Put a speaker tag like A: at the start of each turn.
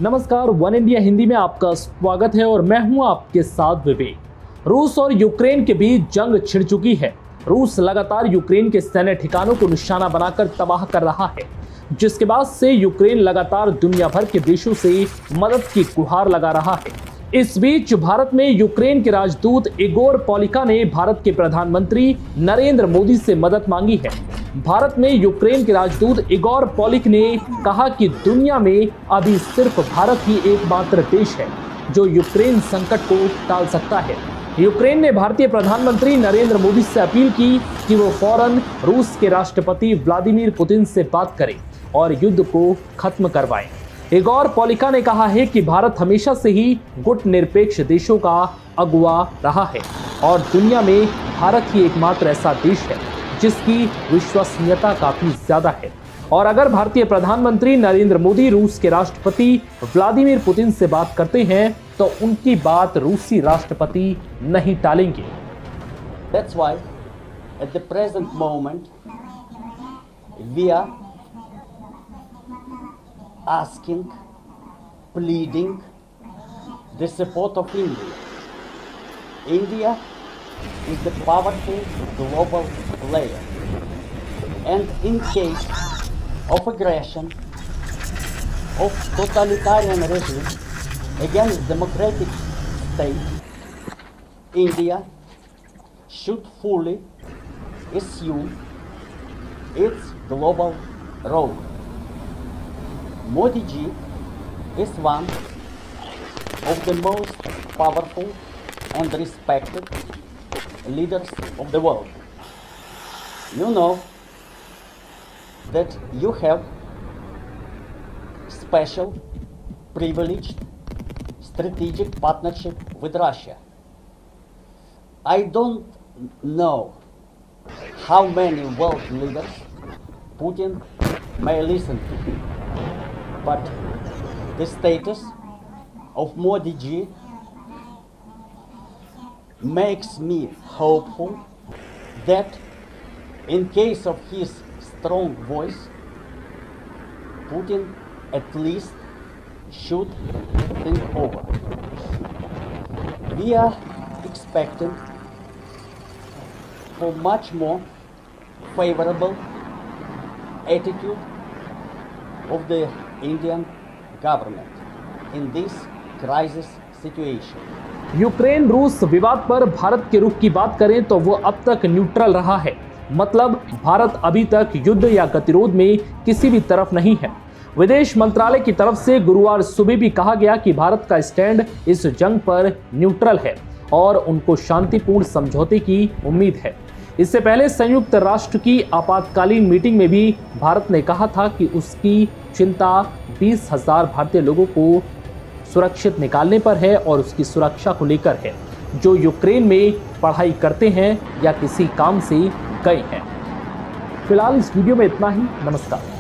A: नमस्कार, one India Hindi में आपका स्वागत है और मैं हूं आपके साथ विवेक। रूस और यूक्रेन के बीच जंग छिड़ चुकी है। रूस लगातार यूक्रेन के सैन्य ठिकानों को निशाना बनाकर तबाह कर रहा है, जिसके बाद से यूक्रेन लगातार दुनिया भर के देशों से मदद की गुहार लगा रहा है। इस बीच भारत में यूक्रेन के राजदूत इगोर पॉलिका ने भारत के प्रधानमंत्री नरेंद्र मोदी से मदद मांगी है। भारत में यूक्रेन के राजदूत इगोर पॉलिक ने कहा कि दुनिया में अभी सिर्फ भारत ही एकमात्र देश है जो यूक्रेन संकट को टाल सकता है। यूक्रेन ने भारतीय प्रधानमंत्री नरेंद्र मोदी से अपील की कि वो फौरन रूस के राष्ट्रपति व्लादिमीर पुतिन से बात करें और युद्ध को खत्म करवाएं। इगोर पॉलिका ने कहा है कि भारत हमेशा से ही गुटनिरपेक्ष देशों का अगुवा रहा है और दुनिया में भारत ही एकमात्र ऐसा देश है जिसकी विश्वसनीयता काफी ज्यादा है। और अगर भारतीय प्रधानमंत्री नरेंद्र मोदी रूस के राष्ट्रपति व्लादिमीर पुतिन से बात करते हैं तो उनकी बात रूसी राष्ट्रपति नहीं टालेंगे।
B: That's why at the present moment we are asking, pleading the support of India. India is the powerful global player, and in case of aggression of totalitarian regime against democratic state, India should fully assume its global role. Modi ji is one of the most powerful and respected leaders of the world. You know that you have special, privileged, strategic partnership with Russia. I don't know how many world leaders Putin may listen to, but the status of Modi ji makes me hopeful that in case of his strong voice, Putin at least should think over. We are expecting for much more favorable attitude of the Indian government in this crisis situation.
A: Ukraine रूस विवाद पर भारत के रुख की बात करें तो वो अब तक न्यूट्रल रहा है। मतलब भारत अभी तक युद्ध या गतिरोध में किसी भी तरफ नहीं है। विदेश मंत्रालय की तरफ से गुरुवार सुबह भी कहा गया कि भारत का स्टैंड इस जंग पर न्यूट्रल है और उनको शांतिपूर्ण समझौते की उम्मीद है। इससे पहले संयुक्त राष्ट्र की आपातकालीन मीटिंग में भी भारत ने कहा था कि उसकी चिंता 20,000 भारतीय लोगों को सुरक्षित निकालने पर है और उसकी सुरक्षा को लेकर है, जो यूक्रेन में पढ़ाई करते हैं या किसी काम से गए हैं। फिलहाल इस वीडियो में इतना ही। नमस्कार।